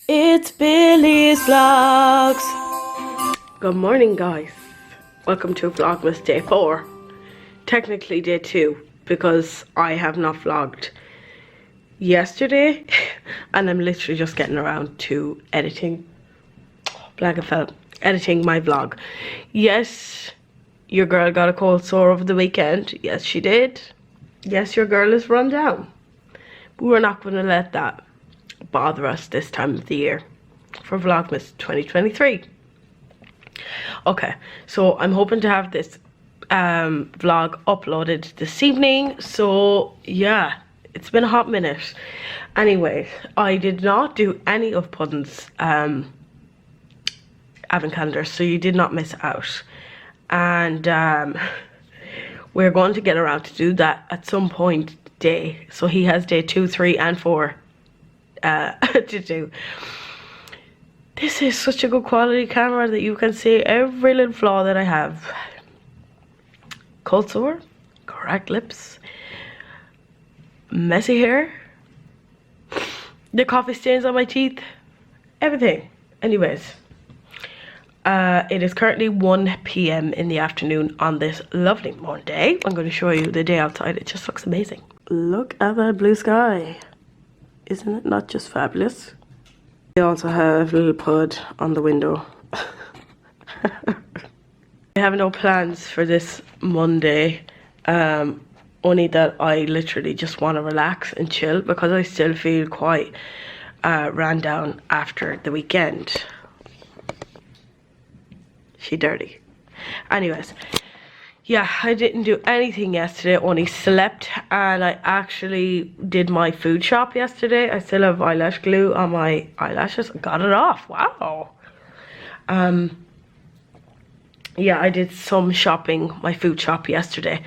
It's Billie's Vlogs. Good morning, guys. Welcome to Vlogmas day 4. Technically day 2 because I have not vlogged yesterday and I'm literally just getting around to editing editing my vlog. Yes, your girl got a cold sore over the weekend. Yes, she did. Yes, your girl is run down. But we're not going to let that bother us this time of the year for Vlogmas 2023. Okay, so I'm hoping to have this vlog uploaded this evening. So yeah, it's been a hot minute. Anyway, I did not do any of Puddin's advent calendars, so you did not miss out. And we're going to get around to do that at some point today. So he has day 2, 3 and 4 to do. This is such a good quality camera that you can see every little flaw that I have. Cold sore, cracked lips, messy hair, the coffee stains on my teeth, everything. Anyways, it is currently 1 p.m. in the afternoon on this lovely Monday. I'm going to show you the day outside. It just looks amazing. Look at that blue sky. Isn't it not just fabulous? We also have little Pud on the window. I have no plans for this Monday. Only that I literally just want to relax and chill because I still feel quite ran down after the weekend. She dirty. Anyways. Yeah, I didn't do anything yesterday, only slept, and I actually did my food shop yesterday. I still have eyelash glue on my eyelashes. I got it off. Wow. Yeah, I did some shopping, my food shop yesterday.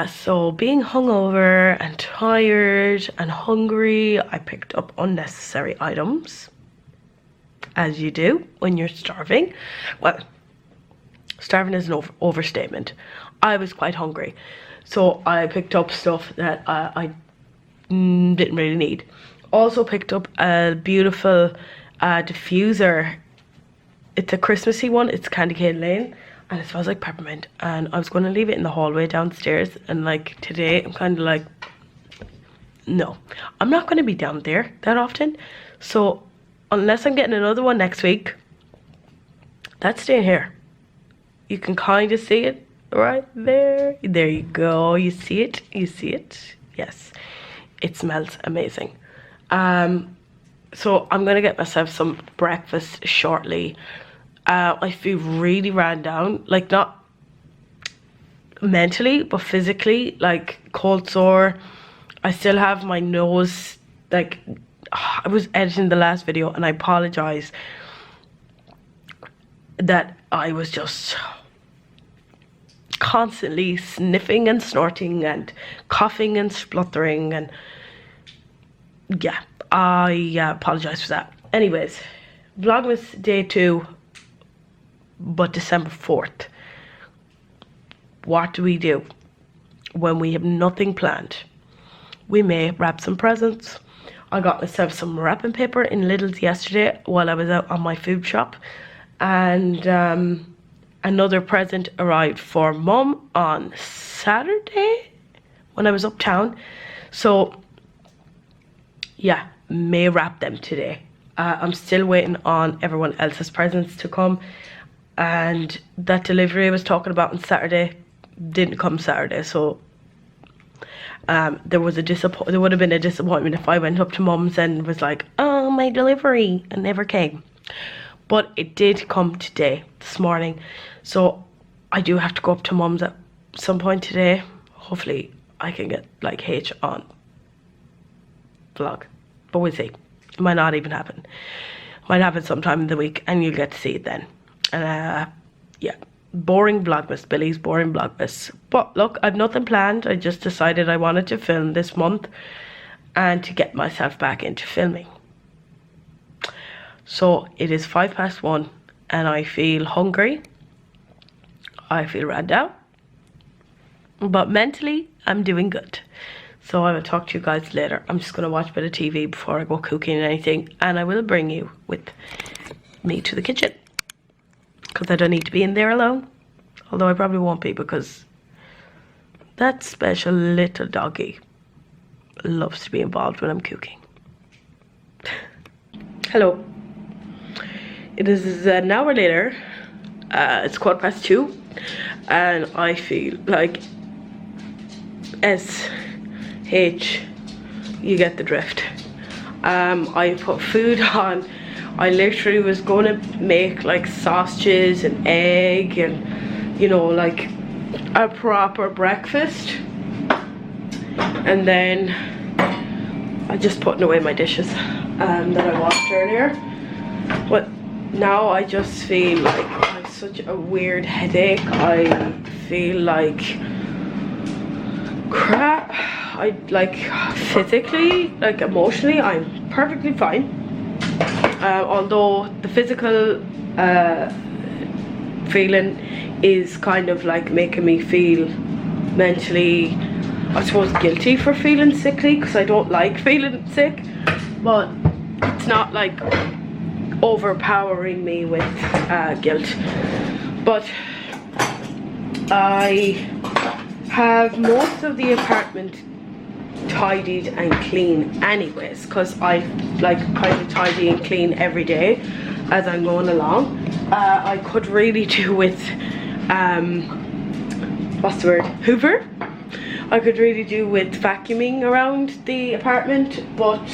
So being hungover and tired and hungry, I picked up unnecessary items, as you do when you're starving. Well, starving is an overstatement. I was quite hungry, so I picked up stuff that I didn't really need. Also picked up a beautiful diffuser. It's a Christmassy one. It's Candy Cane Lane, and it smells like peppermint. And I was going to leave it in the hallway downstairs. And like today, I'm kind of like, no, I'm not going to be down there that often. So unless I'm getting another one next week, that's staying here. You can kind of see it right there. There you go. You see it? You see it? Yes. It smells amazing. So I'm going to get myself some breakfast shortly. I feel really ran down. Like, not mentally, but physically. Like, cold sore. I still have my nose. Like, I was editing the last video and I apologize that I was just constantly sniffing and snorting and coughing and spluttering, and yeah, I apologize for that. Anyways, Vlogmas day 2, but December 4th. What do we do when we have nothing planned? We may wrap some presents. I got myself some wrapping paper in Lidl's yesterday while I was out on my food shop, and another present arrived for Mum on Saturday when I was uptown. So yeah, may wrap them today. I'm still waiting on everyone else's presents to come, and that delivery I was talking about on Saturday didn't come Saturday. So there would have been a disappointment if I went up to Mum's and was like, oh, my delivery, and never came. But it did come today, this morning. So I do have to go up to Mum's at some point today. Hopefully I can get like H on vlog. But we'll see. It might not even happen. Might happen sometime in the week and you'll get to see it then. And yeah. Boring Vlogmas, Billie's boring Vlogmas. But look, I've nothing planned. I just decided I wanted to film this month and to get myself back into filming. So it is 1:05 and I feel hungry. I feel ran down. But mentally, I'm doing good. So I will talk to you guys later. I'm just going to watch a bit of TV before I go cooking and anything. And I will bring you with me to the kitchen. Because I don't need to be in there alone. Although I probably won't be because that special little doggy loves to be involved when I'm cooking. Hello. It is an hour later. It's 2:15. And I feel like SH, you get the drift. I put food on. I literally was going to make like sausages and egg and, you know, like a proper breakfast. And then I just putting away my dishes that I washed earlier. But now I just feel like I have such a weird headache. I feel like crap. I like physically, like emotionally, I'm perfectly fine. Although the physical feeling is kind of like making me feel mentally, I suppose, guilty for feeling sickly, because I don't like feeling sick, but it's not like overpowering me with guilt. But I have most of the apartment tidied and clean anyways, because I like kind of tidy and clean every day as I'm going along. I could really do with what's the word, Hoover. I could really do with vacuuming around the apartment, but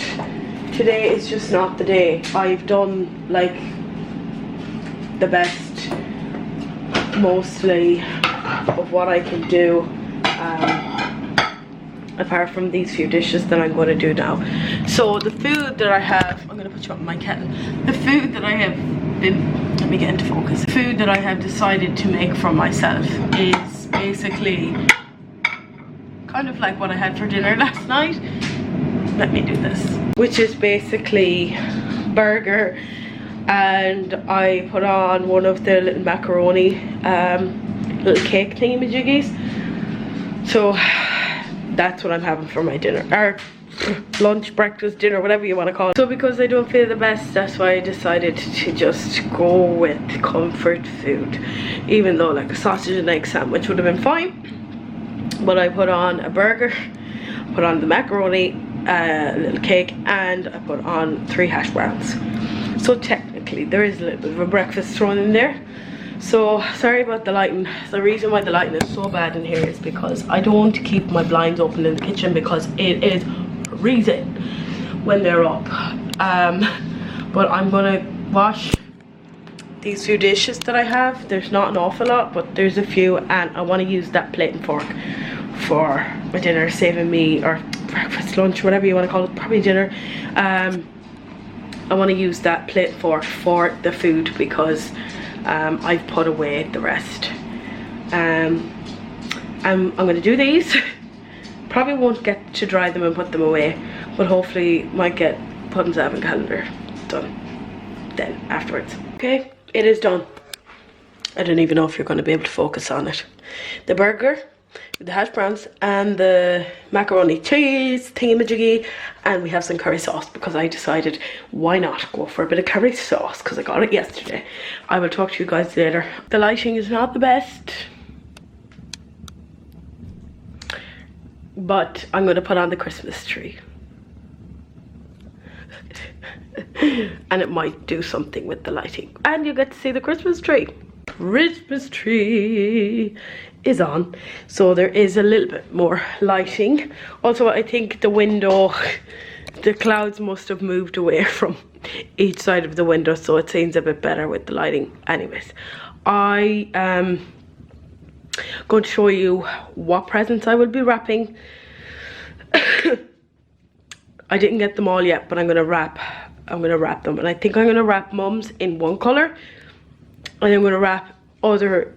today is just not the day. I've done like the best mostly of what I can do, apart from these few dishes that I'm going to do now. So the food that I have, I'm going to put you up in my kettle. The food that I have been, let me get into focus. The food that I have decided to make for myself is basically kind of like what I had for dinner last night. Let me do this. Which is basically burger, and I put on one of the little macaroni little cake thingy-majiggies. So that's what I'm having for my dinner, or lunch, breakfast, dinner, whatever you want to call it. So because I don't feel the best, that's why I decided to just go with comfort food, even though like a sausage and egg sandwich would have been fine. But I put on a burger, put on the macaroni, a little cake, and I put on 3 hash browns. So technically there is a little bit of a breakfast thrown in there. So sorry about the lighting. The reason why the lighting is so bad in here is because I don't keep my blinds open in the kitchen because it is freezing when they're up. But I'm gonna wash these few dishes that I have. There's not an awful lot, but there's a few, and I want to use that plate and fork for my dinner, saving me, or breakfast, lunch, whatever you want to call it, probably dinner. I want to use that plate and fork for the food because I've put away the rest. I'm going to do these. Probably won't get to dry them and put them away, but hopefully might get Puddin's advent calendar done then afterwards. Okay, it is done. I don't even know if you're going to be able to focus on it. The burger, the hash browns, and the macaroni cheese thingy-majiggy, and we have some curry sauce because I decided why not go for a bit of curry sauce because I got it yesterday. I will talk to you guys later. The lighting is not the best, but I'm going to put on the Christmas tree. And it might do something with the lighting, and you get to see the Christmas tree. Christmas tree is on, so there is a little bit more lighting. Also, I think the window, the clouds must have moved away from each side of the window, so it seems a bit better with the lighting. Anyways, I am going to show you what presents I will be wrapping. I didn't get them all yet, but I'm gonna wrap them, and I think I'm gonna wrap Mum's in one color, and I'm gonna wrap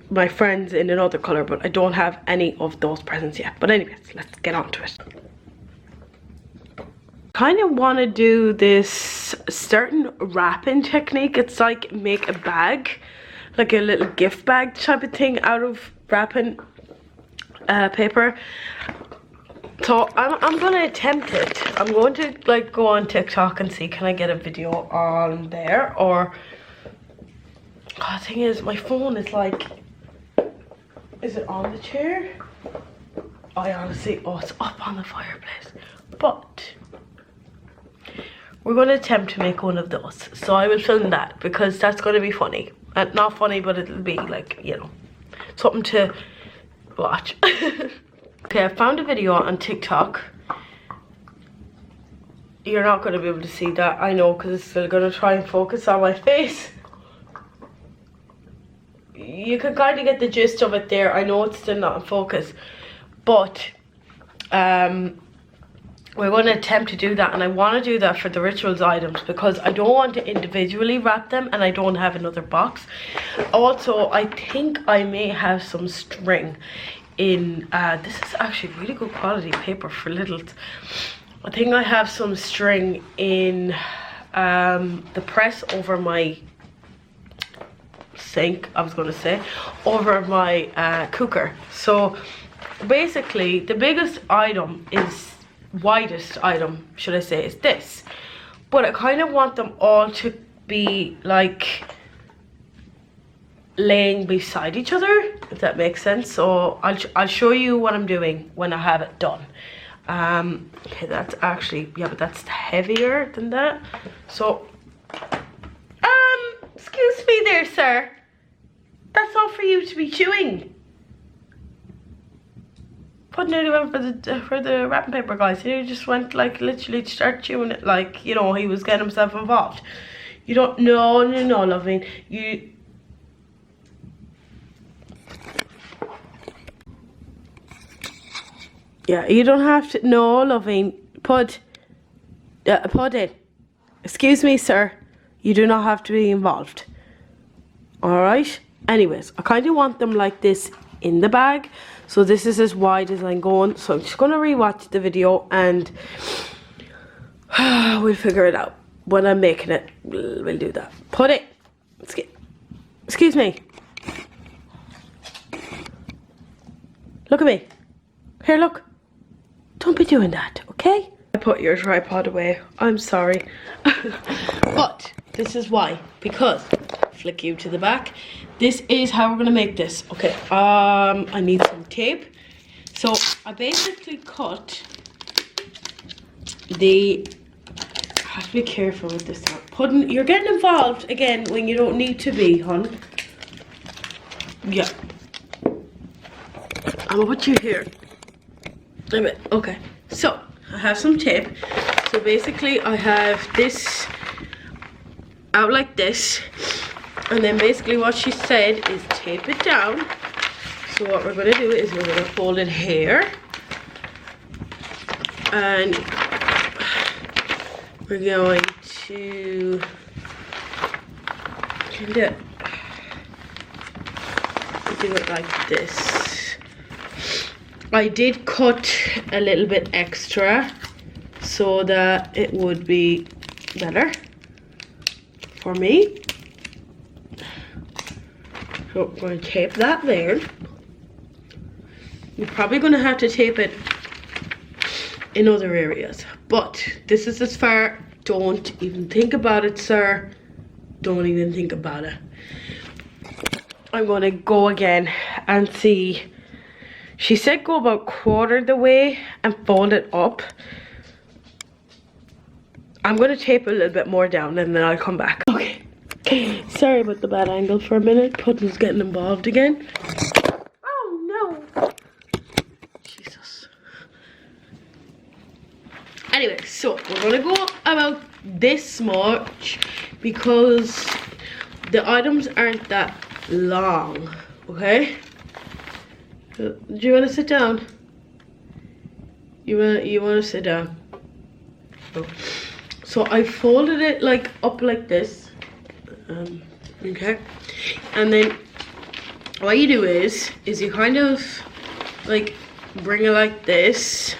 my friends in another color, but I don't have any of those presents yet. But anyways, let's get on to it. Kind of want to do this certain wrapping technique. It's like make a bag, like a little gift bag type of thing out of wrapping paper. So I'm gonna attempt it. I'm going to like go on TikTok and see can I get a video on there, or the thing is my phone is like, is it on the chair? I honestly, oh, it's up on the fireplace. But we're going to attempt to make one of those. So I will film that because that's going to be funny. Not funny, but it'll be like, you know, something to watch. Okay, I found a video on TikTok. You're not going to be able to see that, I know, because it's still going to try and focus on my face. You can kind of get the gist of it there. I know it's still not in focus. But we're going to attempt to do that, and I want to do that for the rituals items because I don't want to individually wrap them and I don't have another box. Also, I think I may have some string in, this is actually really good quality paper for littles. I think I have some string in the press over my sink, I was going to say, over my cooker. So basically the biggest item is, widest item should I say, is this, but I kind of want them all to be like laying beside each other, if that makes sense. So I'll show you what I'm doing when I have it done. Okay, that's actually, yeah, but that's heavier than that. So excuse me there, sir, that's not for you to be chewing. Puddin nearly went for the wrapping paper, guys. He just went like literally to start chewing it, like, you know, he was getting himself involved. You don't, no, loving, you. Yeah, you don't have to, no, loving, Puddin. Excuse me, sir, you do not have to be involved. Alright? Anyways, I kind of want them like this in the bag. So this is as wide as I'm going. So I'm just going to rewatch the video and we'll figure it out. When I'm making it, we'll do that. Put it. Excuse me. Look at me. Here, look. Don't be doing that, okay? I put your tripod away. I'm sorry. But this is why. Because, flick you to the back. This is how we're gonna make this. Okay, I need some tape. So I basically cut the, I have to be careful with this now. Puddin, you're getting involved again when you don't need to be, hon. Yeah. I'm gonna put you here. Wait a minute. Okay, so I have some tape. So basically I have this out like this. And then basically what she said is tape it down. So what we're going to do is we're going to fold it here. And we're going to do it like this. I did cut a little bit extra so that it would be better for me. So we're going to tape that there. You're probably going to have to tape it in other areas. But this is as far. Don't even think about it, sir. Don't even think about it. I'm going to go again and see. She said go about quarter the way and fold it up. I'm going to tape a little bit more down and then I'll come back. Okay. Sorry about the bad angle for a minute. Puddin's getting involved again. Oh no. Jesus. Anyway, so we're gonna go about this much because the items aren't that long. Okay? Do you wanna sit down? You wanna sit down? Oh. So I folded it like up like this. Okay, and then what you do is you kind of like bring it like this.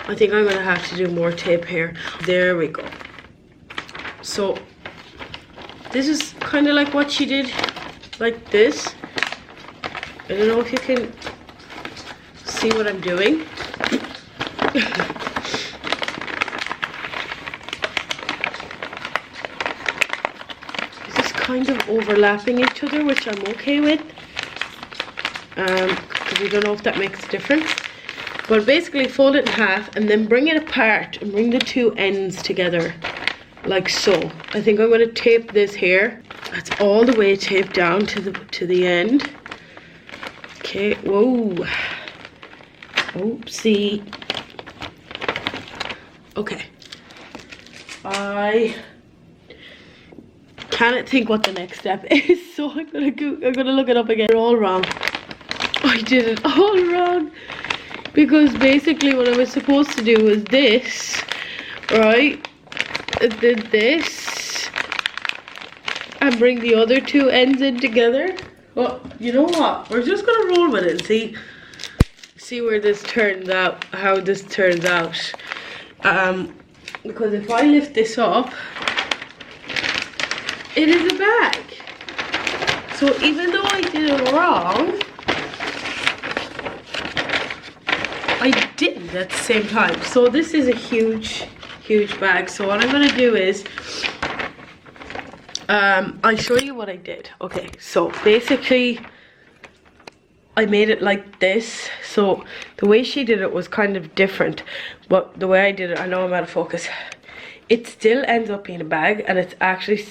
I think I'm gonna have to do more tape here. There we go. So this is kind of like what she did, like this. I don't know if you can see what I'm doing. kind of overlapping each other, which I'm okay with. Because we don't know if that makes a difference. But basically fold it in half and then bring it apart and bring the two ends together like so. I think I'm going to tape this here. That's all the way taped down to the end. Okay, whoa. Oopsie. Okay. I cannot think what the next step is, so I'm gonna look it up again. They're all wrong. I did it all wrong. Because basically what I was supposed to do was this, right? I did this and bring the other two ends in together. Well, you know what? We're just gonna roll with it and see where this turns out, how this turns out. Because if I lift this up, it is a bag. So even though I did it wrong, I didn't at the same time. So this is a huge bag. So what I'm gonna do is I'll show you what I did. Okay, so basically I made it like this. So the way she did it was kind of different, but the way I did it, I know I'm out of focus, it still ends up being a bag and it's actually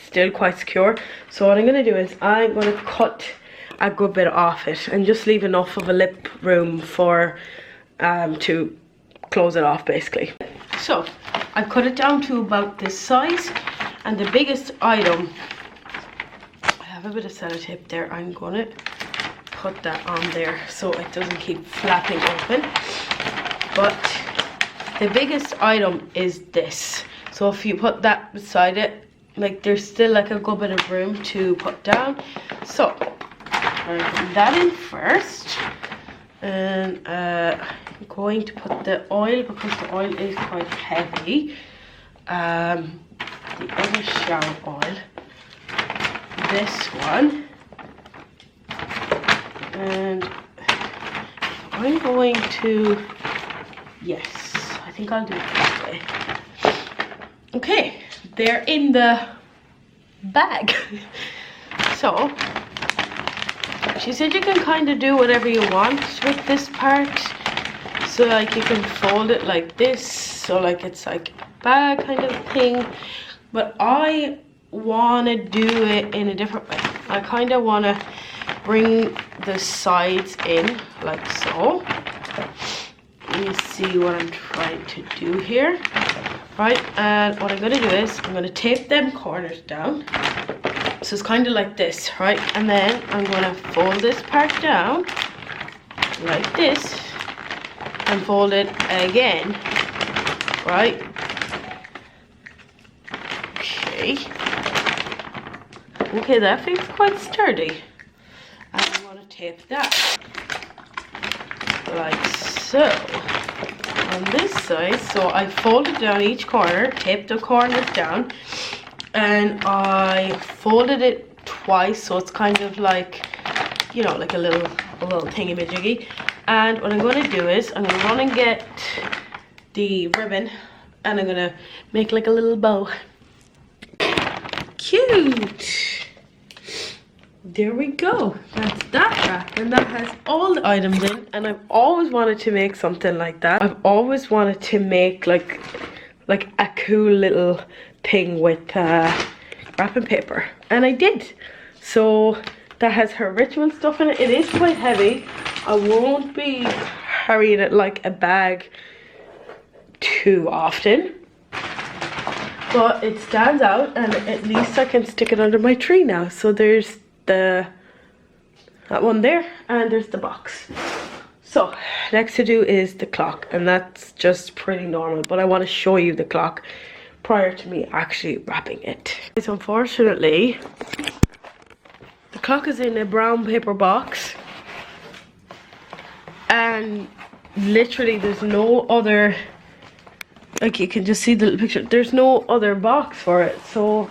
still quite secure. So what I'm gonna do is I'm gonna cut a good bit off it and just leave enough of a lip room for to close it off basically. So I cut it down to about this size, and the biggest item, I have a bit of sellotape there, I'm gonna put that on there so it doesn't keep flapping open. But the biggest item is this. So if you put that beside it, like there's still like a good bit of room to put down. So I'm putting that in first, and I'm going to put the oil, because the oil is quite heavy, the other shower oil, this one, and I'm going to, yes, I think I'll do it that way. Okay, they're in the bag. So she said you can kind of do whatever you want with this part. So like you can fold it like this, so like it's like a bag kind of thing. But I want to do it in a different way. I kind of want to bring the sides in like so. Let me see what I'm trying to do here. Right, and what I'm going to do is I'm going to tape them corners down. So it's kind of like this, right? And then I'm going to fold this part down like this and fold it again, right? Okay, that feels quite sturdy. And I'm going to tape that like so on this side. So I folded down each corner, taped the corners down, and I folded it twice, so it's kind of like, you know, like a little thingy-majiggy. And what I'm going to do is I'm going to run and get the ribbon, and I'm going to make like a little bow. Cute! There we go. That's that wrap, and that has all the items in. And I've always wanted to make something like that. I've always wanted to make like a cool little thing with wrapping paper, and I did. So that has her ritual stuff in it. It is quite heavy. I won't be carrying it like a bag too often, but it stands out, and at least I can stick it under my tree now. So there's that one there, and there's the box. So next to do is the clock, and that's just pretty normal, but I want to show you the clock prior to me actually wrapping it. It's unfortunately, the clock is in a brown paper box, and literally there's no other, like you can just see the little picture, there's no other box for it. So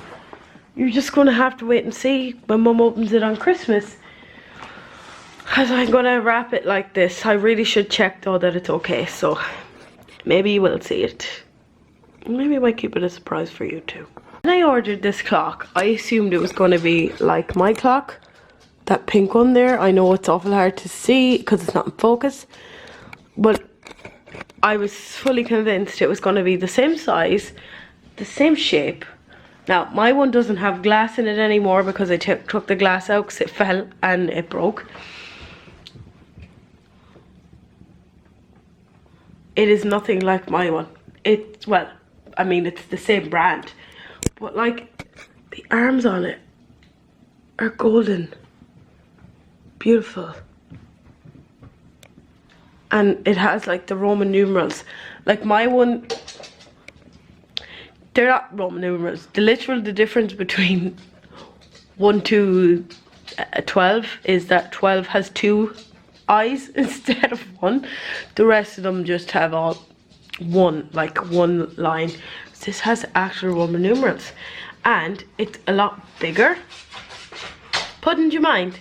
you're just gonna have to wait and see when Mum opens it on Christmas, because I'm gonna wrap it like this. I really should check though that it's okay, so maybe you will see it. Maybe I might keep it a surprise for you too. When I ordered this clock, I assumed it was going to be like my clock. That pink one there. I know it's awful hard to see because it's not in focus. But I was fully convinced it was going to be the same size, the same shape. Now, my one doesn't have glass in it anymore because I took the glass out because it fell and it broke. It is nothing like my one. Well, I mean, it's the same brand. But like, the arms on it are golden. Beautiful. And it has like the Roman numerals. Like my one, they're not Roman numerals. The difference between 1 to 12 is that 12 has 2 eyes instead of 1. The rest of them just have all one line. So this has actual Roman numerals. And it's a lot bigger. Puddin', do you mind?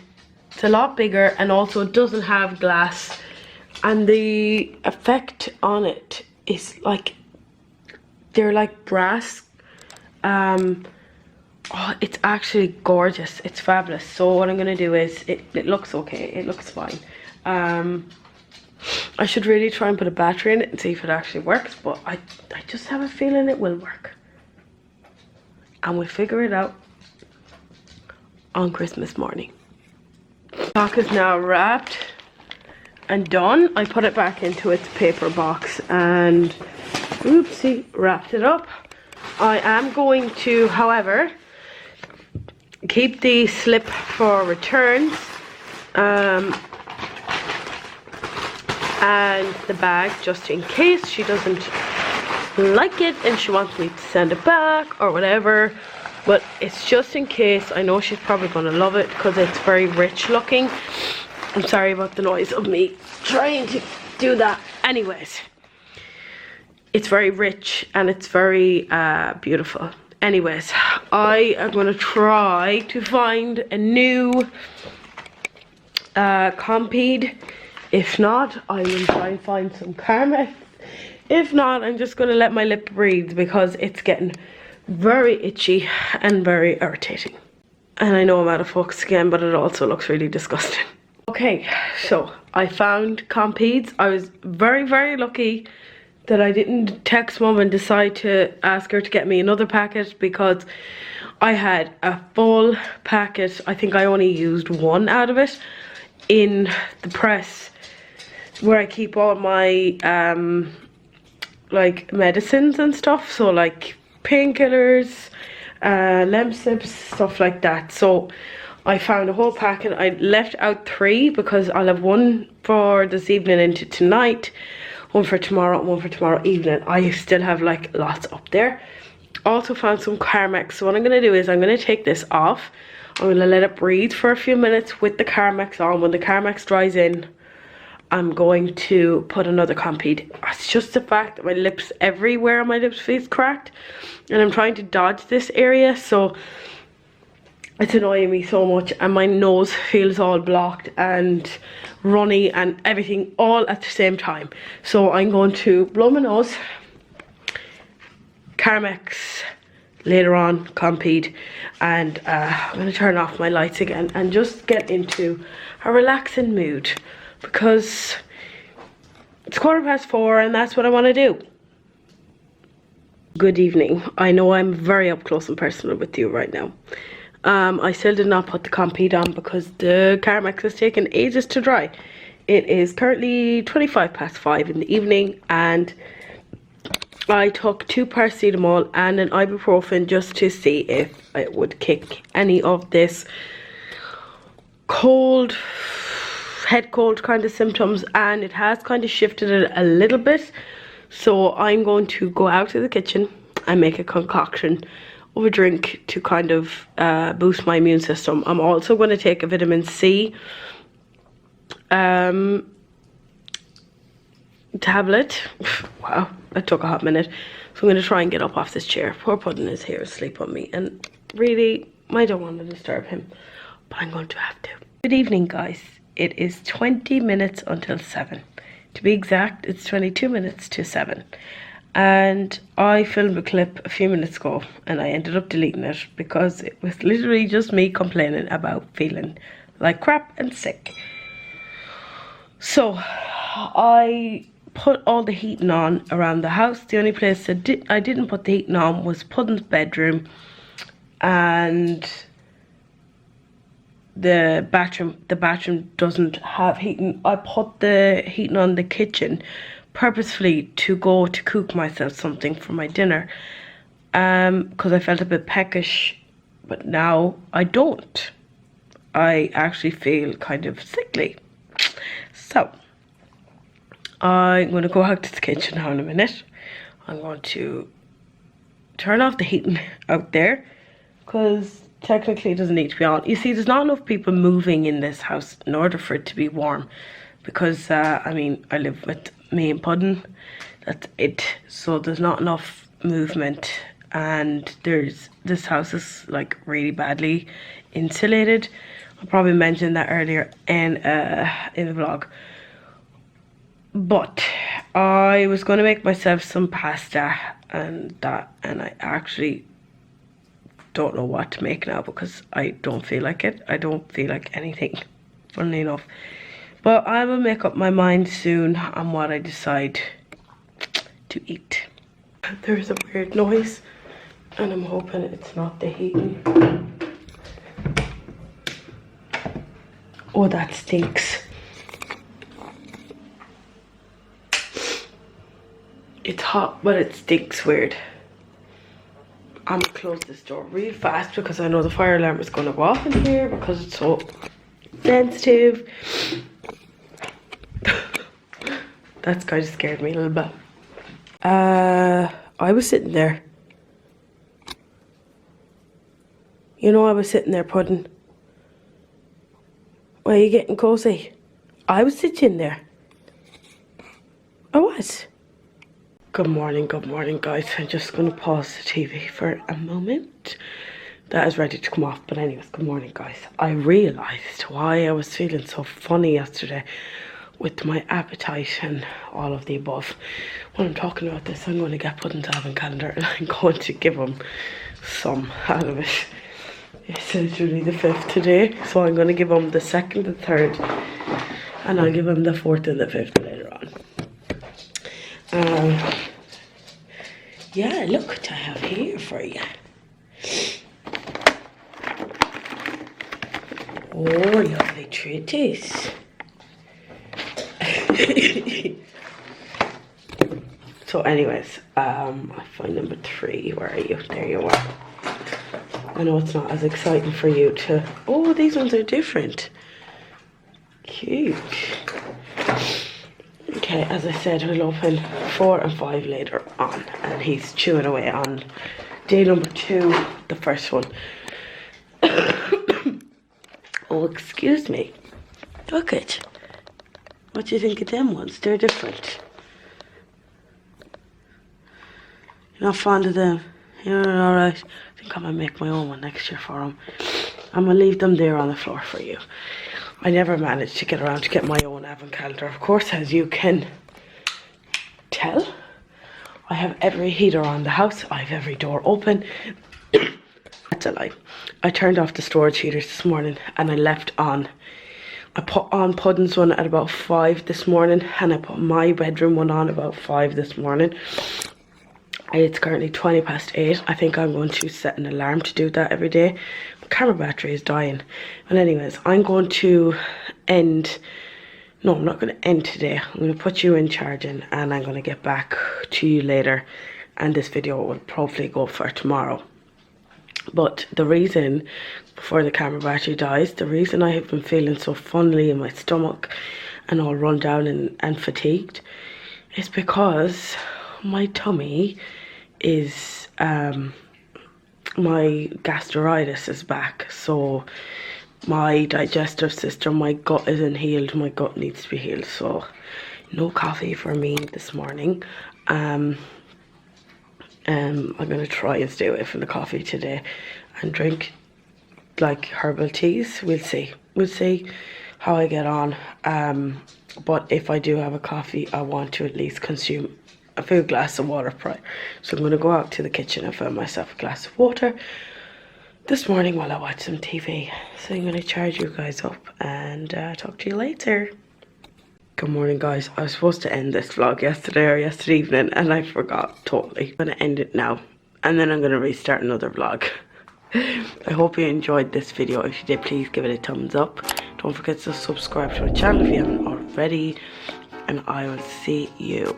It's a lot bigger, and also it doesn't have glass. And the effect on it is like, they're like brass. Oh, it's actually gorgeous. It's fabulous. So what I'm gonna do is, it looks okay. It looks fine. I should really try and put a battery in it and see if it actually works, but I just have a feeling it will work. And we'll figure it out on Christmas morning. The clock is now wrapped and done. I put it back into its paper box and oopsie, wrapped it up. I am going to, however, keep the slip for returns and the bag just in case she doesn't like it and she wants me to send it back or whatever. But it's just in case. I know she's probably going to love it because it's very rich looking. I'm sorry about the noise of me trying to do that. Anyways, it's very rich and it's very beautiful. Anyways, I am going to try to find a new Compeed. If not, I will try and find some Carmex. If not, I'm just going to let my lip breathe because it's getting very itchy and very irritating. And I know I'm out of focus again, but it also looks really disgusting. Okay, so I found Compeeds. I was very, very lucky that I didn't text mum and decide to ask her to get me another packet because I had a full packet. I think I only used one out of it in the press where I keep all my like medicines and stuff, so like painkillers, Lemsips, stuff like that. So I found a whole packet. I left out 3 because I'll have one for this evening into tonight, one for tomorrow, and one for tomorrow evening. I still have like lots up there. Also found some Carmex. So what I'm going to do is I'm going to take this off. I'm going to let it breathe for a few minutes with the Carmex on. When the Carmex dries in, I'm going to put another Compeed. It's just the fact that my lips, everywhere on my lips feels cracked. And I'm trying to dodge this area, so it's annoying me so much. And my nose feels all blocked and runny and everything all at the same time. So I'm going to blow my nose, Carmex, later on Compeed, and I'm going to turn off my lights again and just get into a relaxing mood. Because it's 4:15 and that's what I want to do. Good evening. I know I'm very up close and personal with you right now. I still did not put the Compeed on because the Carmex has taken ages to dry. It is currently 5:25 in the evening and I took 2 paracetamol and an ibuprofen just to see if it would kick any of this cold, head cold kind of symptoms, and it has kind of shifted it a little bit. So I'm going to go out to the kitchen and make a concoction of a drink to kind of boost my immune system. I'm also going to take a vitamin C tablet. Wow, that took a hot minute. So I'm going to try and get up off this chair. Poor Puddin is here asleep on me and really I don't want to disturb him, but I'm going to have to. Good evening, guys. It is 20 minutes until 7. To be exact, it's 22 minutes to 7. and I filmed a clip a few minutes ago and I ended up deleting it because it was literally just me complaining about feeling like crap and sick. So I put all the heating on around the house. The only place that I didn't put the heating on was Puddin's bedroom and the bathroom. The bathroom doesn't have heating. I put the heating on the kitchen purposefully to go to cook myself something for my dinner, because I felt a bit peckish, but now I don't. I actually feel kind of sickly. So I'm going to go out to the kitchen now in a minute. I'm going to turn off the heating out there because technically it doesn't need to be on. You see, there's not enough people moving in this house in order for it to be warm, because I mean, I live with me and Puddin, that's it. So there's not enough movement, and this house is like really badly insulated. I probably mentioned that earlier in the vlog. But I was going to make myself some pasta and I actually don't know what to make now because I don't feel like it. I don't feel like anything, funnily enough. But I will make up my mind soon on what I decide to eat. There's a weird noise and I'm hoping it's not the heating. Oh, that stinks. It's hot, but it stinks weird. I'm gonna close this door real fast because I know the fire alarm is gonna go off in here because it's so sensitive. That's kind of scared me a little bit. I was sitting there. You know, I was sitting there, Puddin. Why are you getting cozy? I was sitting there. I was. Good morning, guys. I'm just going to pause the TV for a moment. That is ready to come off. But anyways, good morning, guys. I realised why I was feeling so funny yesterday with my appetite and all of the above. When I'm talking about this, I'm going to get Puddin's advent calendar and I'm going to give him some out of it. It's literally the 5th today, so I'm going to give him the 2nd, the 3rd, and I'll give him the 4th and the 5th later on. Yeah, look what I have here for you. Oh, lovely treaties. So anyways, I find number 3. Where are you? There you are. I know it's not as exciting for you to... Oh, these ones are different. Cute. Okay, as I said, we'll open 4 and 5 later on. And he's chewing away on day number 2, the first one. Oh, excuse me. Look it. What do you think of them ones? They're different. You're not fond of them? You're alright. I think I'm going to make my own one next year for him. I'm going to leave them there on the floor for you. I never managed to get around to get my own advent calendar. Of course, as you can tell, I have every heater on the house. I have every door open. That's a lie. I turned off the storage heaters this morning and I left on. I put on Puddin's one at about 5 this morning and I put my bedroom one on about 5 this morning. It's currently 20 past 8. I think I'm going to set an alarm to do that every day. My camera battery is dying. And anyways, I'm going to end... No, I'm not going to end today. I'm going to put you in charging and I'm going to get back to you later. And this video will probably go for tomorrow. But the reason, before the camera battery dies, the reason I have been feeling so funnily in my stomach and all run down and fatigued is because my tummy is, my gastritis is back. So my digestive system, my gut isn't healed. My gut needs to be healed. So no coffee for me this morning. I'm going to try and stay away from the coffee today and drink like herbal teas. We'll see how I get on. But if I do have a coffee, I want to at least consume a full glass of water prior. So I'm going to go out to the kitchen and fill myself a glass of water this morning while I watch some TV. So I'm going to charge you guys up and talk to you later. Good morning, guys. I was supposed to end this vlog yesterday evening and I forgot totally. I'm going to end it now and then I'm going to restart another vlog. I hope you enjoyed this video. If you did, please give it a thumbs up. Don't forget to subscribe to my channel if you haven't already. And I will see you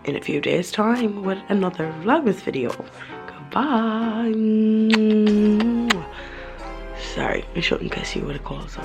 in a few days' time with another Vlogmas video. Goodbye. Sorry, I shouldn't kiss you with a cold sore.